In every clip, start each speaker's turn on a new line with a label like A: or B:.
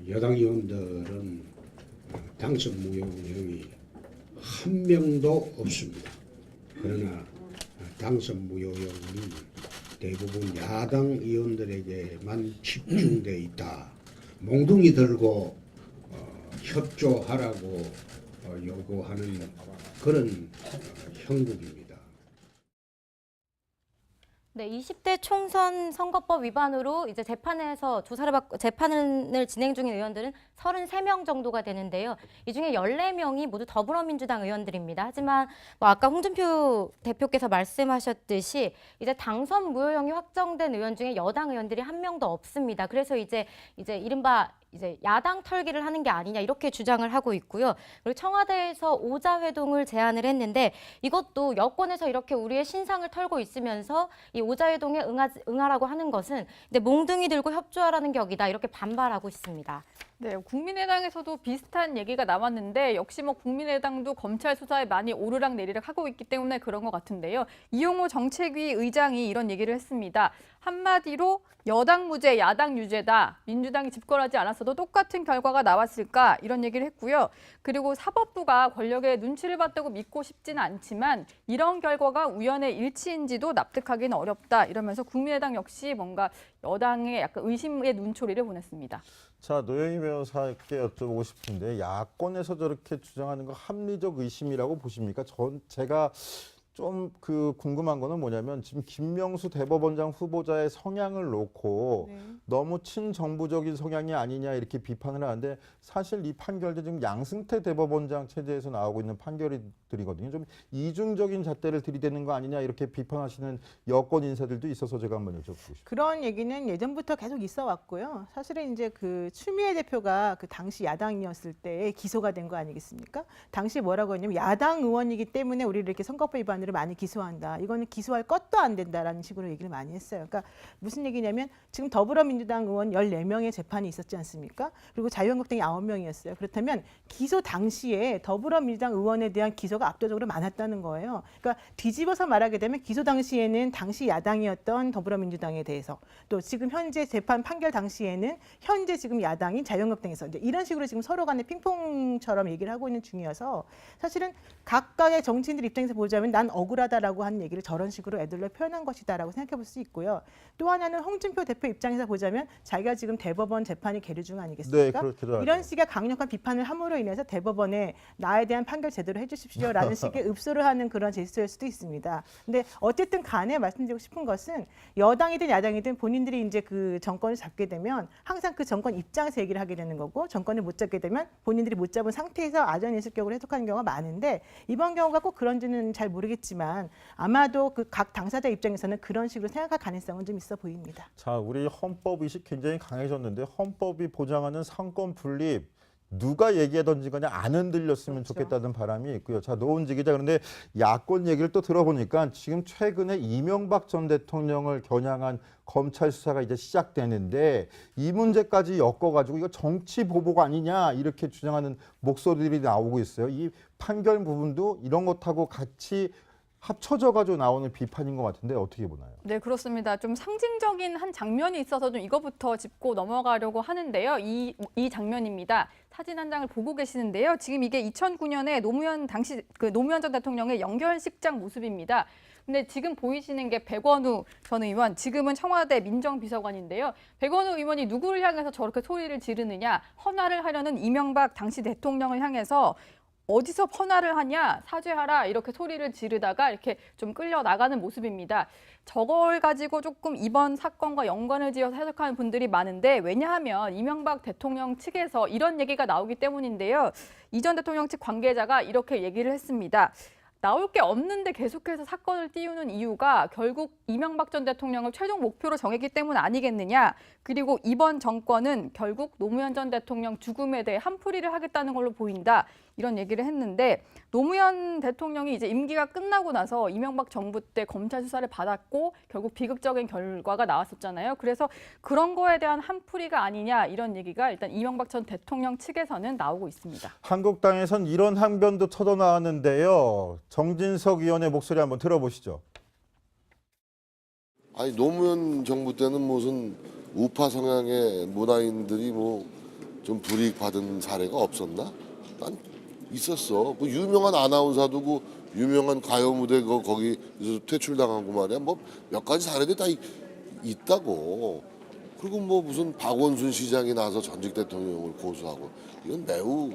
A: 여당 의원들은 당선 무효 내용이 한 명도 없습니다. 그러나 당선 무효형이 대부분 야당 의원들에게만 집중돼 있다. 몽둥이 들고 협조하라고 요구하는 그런 형국입니다.
B: 네, 20대 총선 선거법 위반으로 이제 재판을 진행 중인 의원들은 33명 정도가 되는데요. 이 중에 14명이 모두 더불어민주당 의원들입니다. 하지만 아까 홍준표 대표께서 말씀하셨듯이 이제 당선 무효형이 확정된 의원 중에 여당 의원들이 한 명도 없습니다. 그래서 이제 이른바 야당 털기를 하는 게 아니냐 이렇게 주장을 하고 있고요. 그리고 청와대에서 오자회동을 제안을 했는데 이것도 여권에서 이렇게 우리의 신상을 털고 있으면서 이 오자회동에 응하라고 하는 것은 몽둥이 들고 협조하라는 격이다 이렇게 반발하고 있습니다.
C: 네, 국민의당에서도 비슷한 얘기가 나왔는데 역시 국민의당도 검찰 수사에 많이 오르락내리락 하고 있기 때문에 그런 것 같은데요. 이용호 정책위 의장이 이런 얘기를 했습니다. 한마디로 여당 무죄, 야당 유죄다. 민주당이 집권하지 않았어도 똑같은 결과가 나왔을까? 이런 얘기를 했고요. 그리고 사법부가 권력의 눈치를 봤다고 믿고 싶지는 않지만 이런 결과가 우연의 일치인지도 납득하기는 어렵다. 이러면서 국민의당 역시 뭔가 여당의 약간 의심의 눈초리를 보냈습니다.
D: 자, 노영희 변호사께 여쭤보고 싶은데 야권에서 저렇게 주장하는 거 합리적 의심이라고 보십니까? 제가 좀 궁금한 거는 뭐냐면 지금 김명수 대법원장 후보자의 성향을 놓고 너무 친정부적인 성향이 아니냐 이렇게 비판을 하는데 사실 이 판결도 지금 양승태 대법원장 체제에서 나오고 있는 판결들이거든요. 좀 이중적인 잣대를 들이대는 거 아니냐 이렇게 비판하시는 여권 인사들도 있어서 제가 한번 여쭤보고 싶습니다.
E: 그런 얘기는 예전부터 계속 있어 왔고요. 사실은 이제 추미애 대표가 당시 야당이었을 때 기소가 된 거 아니겠습니까? 당시 뭐라고 했냐면 야당 의원이기 때문에 우리를 이렇게 선거법 위반으로 많이 기소한다. 이거는 기소할 것도 안 된다라는 식으로 얘기를 많이 했어요. 그러니까 무슨 얘기냐면 지금 더불어민주당 의원 14명의 재판이 있었지 않습니까? 그리고 자유한국당이 9명이었어요. 그렇다면 기소 당시에 더불어민주당 의원에 대한 기소가 압도적으로 많았다는 거예요. 그러니까 뒤집어서 말하게 되면 기소 당시에는 당시 야당이었던 더불어민주당에 대해서 또 지금 현재 재판 판결 당시에는 현재 지금 야당인 자유한국당에서 이제 이런 식으로 지금 서로 간에 핑퐁처럼 얘기를 하고 있는 중이어서 사실은 각각의 정치인들 입장에서 보자면 난 억울하다라고 하는 얘기를 저런 식으로 애들로 표현한 것이다라고 생각해 볼 수 있고요. 또 하나는 홍준표 대표 입장에서 보자면 자기가 지금 대법원 재판이 계류 중 아니겠습니까?
D: 네, 그렇죠.
E: 이런 식의 강력한 비판을 함으로 인해서 대법원에 나에 대한 판결 제대로 해주십시오라는 식의 읍소를 하는 그런 제스처일 수도 있습니다. 근데 어쨌든 간에 말씀드리고 싶은 것은 여당이든 야당이든 본인들이 이제 정권을 잡게 되면 항상 정권 입장에서 얘기를 하게 되는 거고 정권을 못 잡게 되면 본인들이 못 잡은 상태에서 아전인수격으로 해석하는 경우가 많은데 이번 경우가 꼭 그런지는 잘 모르겠지만 아마도 각 당사자 입장에서는 그런 식으로 생각할 가능성은 좀 있어 보입니다.
D: 자, 우리 헌법 의식 굉장히 강해졌는데 헌법이 보장하는 상권 분립 누가 얘기하던지 그냥 안 흔들렸으면
E: 그렇죠.
D: 좋겠다는 바람이 있고요. 자, 노은지 기자, 그런데 야권 얘기를 또 들어보니까 지금 최근에 이명박 전 대통령을 겨냥한 검찰 수사가 이제 시작되는데 이 문제까지 엮어가지고 이거 정치 보복 아니냐 이렇게 주장하는 목소리들이 나오고 있어요. 이 판결 부분도 이런 것하고 같이 합쳐져 가지고 나오는 비판인 것 같은데 어떻게 보나요?
C: 네, 그렇습니다. 좀 상징적인 한 장면이 있어서 좀 이거부터 짚고 넘어가려고 하는데요. 이 장면입니다. 사진 한 장을 보고 계시는데요. 지금 이게 2009년에 당시 노무현 전 대통령의 영결식장 모습입니다. 근데 지금 보이시는 게 백원우 전 의원, 지금은 청와대 민정비서관인데요. 백원우 의원이 누구를 향해서 저렇게 소리를 지르느냐, 헌화를 하려는 이명박 당시 대통령을 향해서 어디서 헌화를 하냐, 사죄하라 이렇게 소리를 지르다가 이렇게 좀 끌려 나가는 모습입니다. 저걸 가지고 조금 이번 사건과 연관을 지어서 해석하는 분들이 많은데 왜냐하면 이명박 대통령 측에서 이런 얘기가 나오기 때문인데요. 이 전 대통령 측 관계자가 이렇게 얘기를 했습니다. 나올 게 없는데 계속해서 사건을 띄우는 이유가 결국 이명박 전 대통령을 최종 목표로 정했기 때문 아니겠느냐. 그리고 이번 정권은 결국 노무현 전 대통령 죽음에 대해 한풀이를 하겠다는 걸로 보인다. 이런 얘기를 했는데 노무현 대통령이 이제 임기가 끝나고 나서 이명박 정부 때 검찰 수사를 받았고 결국 비극적인 결과가 나왔었잖아요. 그래서 그런 거에 대한 한풀이가 아니냐 이런 얘기가 일단 이명박 전 대통령 측에서는 나오고 있습니다.
D: 한국당에선 이런 항변도 터져나왔는데요. 정진석 의원의 목소리 한번 들어보시죠.
F: 아니 노무현 정부 때는 무슨 우파 성향의 문화인들이 좀 불이익 받은 사례가 없었나? 난 있었어. 그 유명한 아나운서도 그 유명한 가요 무대 거기서 퇴출당한 거 말이야. 뭐 몇 가지 사례들이 다 있다고. 그리고 뭐 무슨 박원순 시장이 나서 전직 대통령을 고소하고 이건 매우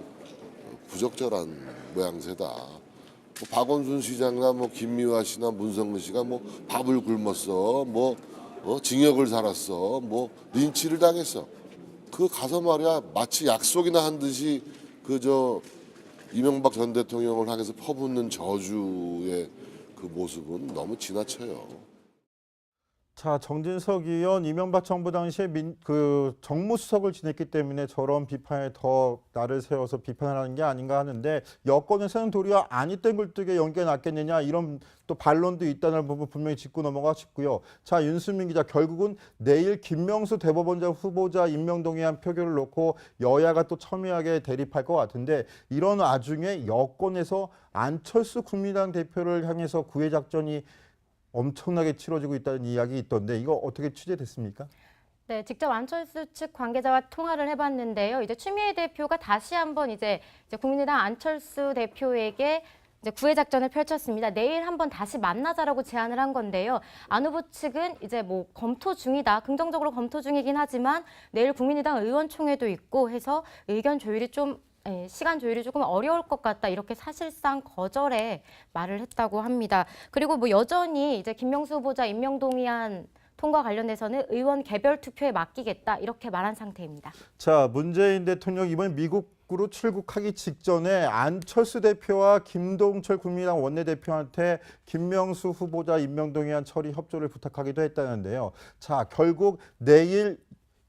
F: 부적절한 모양새다. 뭐 박원순 시장이나 뭐 김미화 씨나 문성근 씨가 뭐 밥을 굶었어, 뭐 징역을 살았어, 뭐 린치를 당했어. 그 가서 말이야 마치 약속이나 한 듯이 이명박 전 대통령을 향해서 퍼붓는 저주의 그 모습은 너무 지나쳐요.
D: 자, 정진석 의원 이명박 정부 당시에 정무수석을 지냈기 때문에 저런 비판에 더 나를 세워서 비판하는 게 아닌가 하는데 여권에서는 도리어 아니 땡글뜨게 연기가 낫겠느냐 이런 또 반론도 있다는 부분 분명히 짚고 넘어가 싶고요. 자, 윤수민 기자 결국은 내일 김명수 대법원장 후보자 임명 동의안 표결을 놓고 여야가 또 첨예하게 대립할 것 같은데 이런 와중에 여권에서 안철수 국민당 대표를 향해서 구애 작전이 엄청나게 치러지고 있다는 이야기 있던데 이거 어떻게 취재됐습니까?
B: 네, 직접 안철수 측 관계자와 통화를 해봤는데요. 이제 추미애 대표가 다시 한번 이제 국민의당 안철수 대표에게 이제 구애 작전을 펼쳤습니다. 내일 한번 다시 만나자라고 제안을 한 건데요. 안 후보 측은 이제 뭐 검토 중이다, 긍정적으로 검토 중이긴 하지만 내일 국민의당 의원총회도 있고 해서 의견 조율이 시간 조율이 조금 어려울 것 같다 이렇게 사실상 거절의 말을 했다고 합니다. 그리고 뭐 여전히 이제 김명수 후보자 임명 동의안 통과 관련해서는 의원 개별 투표에 맡기겠다 이렇게 말한 상태입니다.
D: 자, 문재인 대통령 이번 미국으로 출국하기 직전에 안철수 대표와 김동철 국민의당 원내대표한테 김명수 후보자 임명 동의안 처리 협조를 부탁하기도 했다는데요. 자, 결국 내일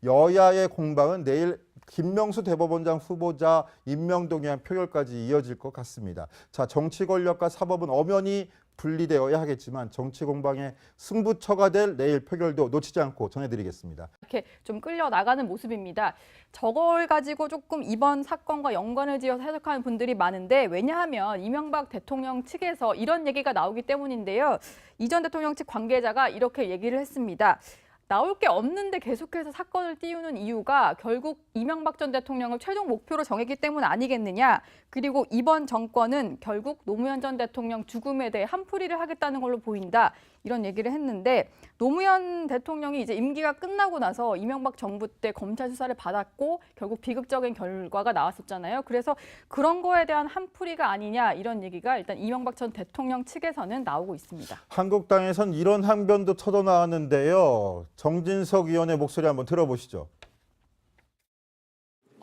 D: 여야의 공방은 내일 김명수 대법원장 후보자 임명 동의안 표결까지 이어질 것 같습니다. 자, 정치 권력과 사법은 엄연히 분리되어야 하겠지만 정치 공방의 승부처가 될 내일 표결도 놓치지 않고 전해드리겠습니다.
C: 이렇게 좀 끌려 나가는 모습입니다. 저걸 가지고 조금 이번 사건과 연관을 지어서 해석하는 분들이 많은데 왜냐하면 이명박 대통령 측에서 이런 얘기가 나오기 때문인데요. 이 전 대통령 측 관계자가 이렇게 얘기를 했습니다. 나올 게 없는데 계속해서 사건을 띄우는 이유가 결국 이명박 전 대통령을 최종 목표로 정했기 때문 아니겠느냐. 그리고 이번 정권은 결국 노무현 전 대통령 죽음에 대해 한풀이를 하겠다는 걸로 보인다. 이런 얘기를 했는데 노무현 대통령이 이제 임기가 끝나고 나서 이명박 정부 때 검찰 수사를 받았고 결국 비극적인 결과가 나왔었잖아요. 그래서 그런 거에 대한 한풀이가 아니냐 이런 얘기가 일단 이명박 전 대통령 측에서는 나오고 있습니다.
D: 한국당에선 이런 항변도 터져나왔는데요. 정진석 의원의 목소리 한번 들어보시죠.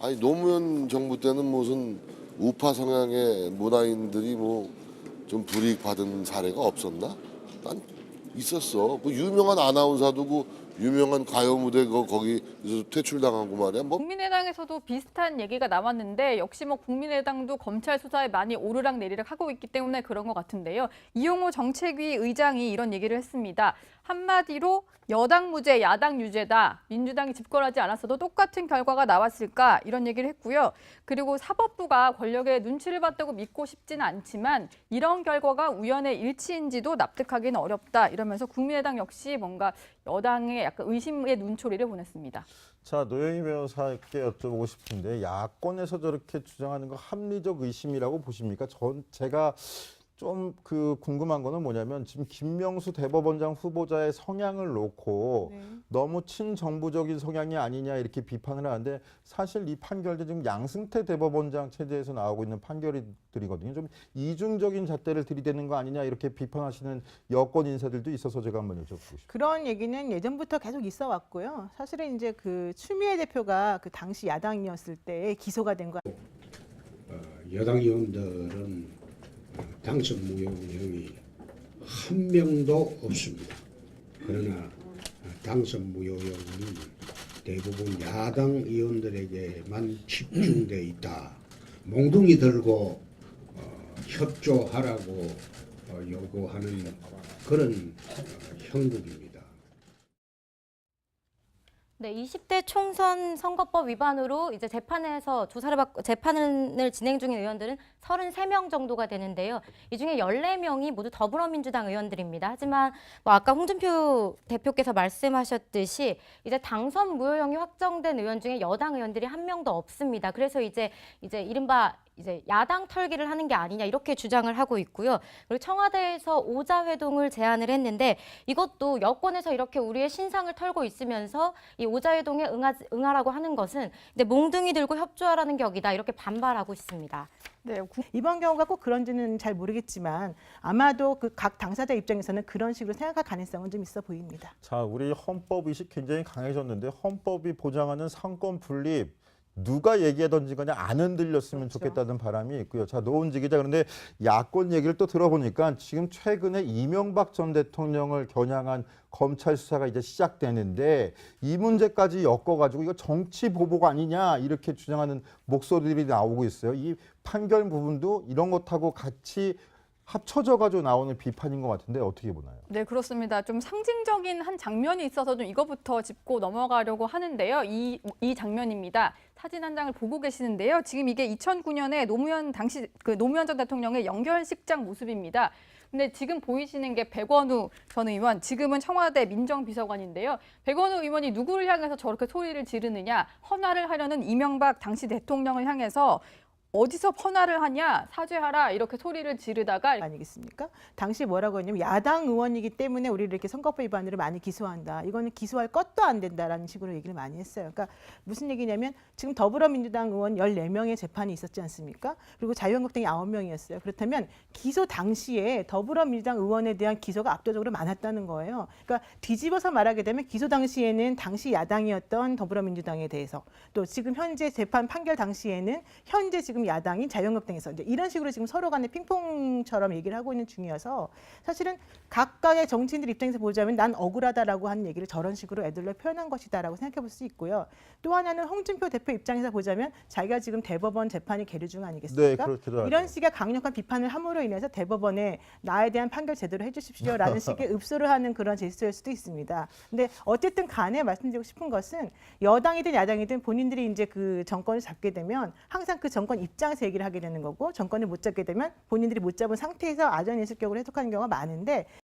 F: 아니 노무현 정부 때는 무슨 우파 성향의 문화인들이 뭐 좀 불이익 받은 사례가 없었나? 난 있었어. 그 유명한 아나운서도 그 유명한 가요 무대 거기서 퇴출당한 거 말이야. 뭐
C: 국민의당에서도 비슷한 얘기가 나왔는데 역시 뭐 국민의당도 검찰 수사에 많이 오르락내리락 하고 있기 때문에 그런 것 같은데요. 이용호 정책위 의장이 이런 얘기를 했습니다. 한마디로 여당 무죄, 야당 유죄다. 민주당이 집권하지 않았어도 똑같은 결과가 나왔을까? 이런 얘기를 했고요. 그리고 사법부가 권력의 눈치를 봤다고 믿고 싶지는 않지만 이런 결과가 우연의 일치인지도 납득하기는 어렵다. 이러면서 국민의당 역시 뭔가 여당의 약간 의심의 눈초리를 보냈습니다.
D: 자, 노영희 변호사께 여쭤보고 싶은데 야권에서 저렇게 주장하는 거 합리적 의심이라고 보십니까? 제가 좀 궁금한 거는 뭐냐면 지금 김명수 대법원장 후보자의 성향을 놓고 너무 친정부적인 성향이 아니냐 이렇게 비판을 하는데 사실 이 판결도 지금 양승태 대법원장 체제에서 나오고 있는 판결들이거든요. 좀 이중적인 잣대를 들이대는 거 아니냐 이렇게 비판하시는 여권 인사들도 있어서 제가 한번 여쭤보고 싶습니다.
E: 그런 얘기는 예전부터 계속 있어 왔고요. 사실은 이제 추미애 대표가 당시 야당이었을 때 기소가 된 거.
A: 여당 의원들은 당선 무효 의원이 한 명도 없습니다. 그러나 당선 무효 의원은 대부분 야당 의원들에게만 집중돼 있다. 몽둥이 들고 협조하라고 요구하는 그런 형국입니다.
B: 네, 20대 총선 선거법 위반으로 이제 재판을 진행 중인 의원들은 33명 정도가 되는데요. 이 중에 14명이 모두 더불어민주당 의원들입니다. 하지만 아까 홍준표 대표께서 말씀하셨듯이 이제 당선 무효형이 확정된 의원 중에 여당 의원들이 한 명도 없습니다. 그래서 이제 이른바 야당 털기를 하는 게 아니냐 이렇게 주장을 하고 있고요. 그리고 청와대에서 오자회동을 제안을 했는데 이것도 여권에서 이렇게 우리의 신상을 털고 있으면서 이 오자회동에 응하라고 하는 것은 근데 몽둥이 들고 협조하라는 격이다 이렇게 반발하고 있습니다.
C: 네,
E: 이번 경우가 꼭 그런지는 잘 모르겠지만 아마도 그 각 당사자 입장에서는 그런 식으로 생각할 가능성은 좀 있어 보입니다.
D: 자, 우리 헌법 의식 굉장히 강해졌는데 헌법이 보장하는 상권 분립 누가 얘기하던지 그냥 안 흔들렸으면
E: 그렇죠.
D: 좋겠다는 바람이 있고요. 자, 노은지 기자, 그런데 야권 얘기를 또 들어보니까 지금 최근에 이명박 전 대통령을 겨냥한 검찰 수사가 이제 시작되는데 이 문제까지 엮어가지고 이거 정치 보복 아니냐 이렇게 주장하는 목소리들이 나오고 있어요. 이 판결 부분도 이런 것하고 같이 합쳐져 가지고 나오는 비판인 것 같은데 어떻게 보나요?
C: 네, 그렇습니다. 좀 상징적인 한 장면이 있어서 좀 이거부터 짚고 넘어가려고 하는데요. 이 장면입니다. 사진 한 장을 보고 계시는데요. 지금 이게 2009년에 노무현 전 대통령의 영결식장 모습입니다. 근데 지금 보이시는 게 백원우 전 의원, 지금은 청와대 민정비서관인데요. 백원우 의원이 누구를 향해서 저렇게 소리를 지르느냐, 헌화를 하려는 이명박 당시 대통령을 향해서 어디서 헌화를 하냐, 사죄하라 이렇게 소리를 지르다가
E: 아니겠습니까? 당시 뭐라고 했냐면 야당 의원이기 때문에 우리를 이렇게 선거법 위반으로 많이 기소한다. 이거는 기소할 것도 안 된다라는 식으로 얘기를 많이 했어요. 그러니까 무슨 얘기냐면 지금 더불어민주당 의원 14명의 재판이 있었지 않습니까? 그리고 자유한국당이 9명이었어요. 그렇다면 기소 당시에 더불어민주당 의원에 대한 기소가 압도적으로 많았다는 거예요. 그러니까 뒤집어서 말하게 되면 기소 당시에는 당시 야당이었던 더불어민주당에 대해서 또 지금 현재 재판 판결 당시에는 현재 지금 야당인 자유한국당에서 이제 이런 식으로 지금 서로 간에 핑퐁처럼 얘기를 하고 있는 중이어서 사실은 각각의 정치인들 입장에서 보자면 난 억울하다라고 하는 얘기를 저런 식으로 애들로 표현한 것이다라고 생각해 볼 수 있고요. 또 하나는 홍준표 대표 입장에서 보자면 자기가 지금 대법원 재판이 계류 중 아니겠습니까?
D: 네, 그렇기도 하죠.
E: 이런 식의 강력한 비판을 함으로 인해서 대법원에 나에 대한 판결 제대로 해주십시오라는 식의 읍소를 하는 그런 제스처일 수도 있습니다. 근데 어쨌든 간에 말씀드리고 싶은 것은 여당이든 야당이든 본인들이 이제 그 정권을 잡게 되면 항상 그 정권 입장에서 얘기를 하게 되는 거고 정권을 못 잡게 되면 본인들이 못 잡은 상태에서 아전인수격으로 해석하는 경우가 많은데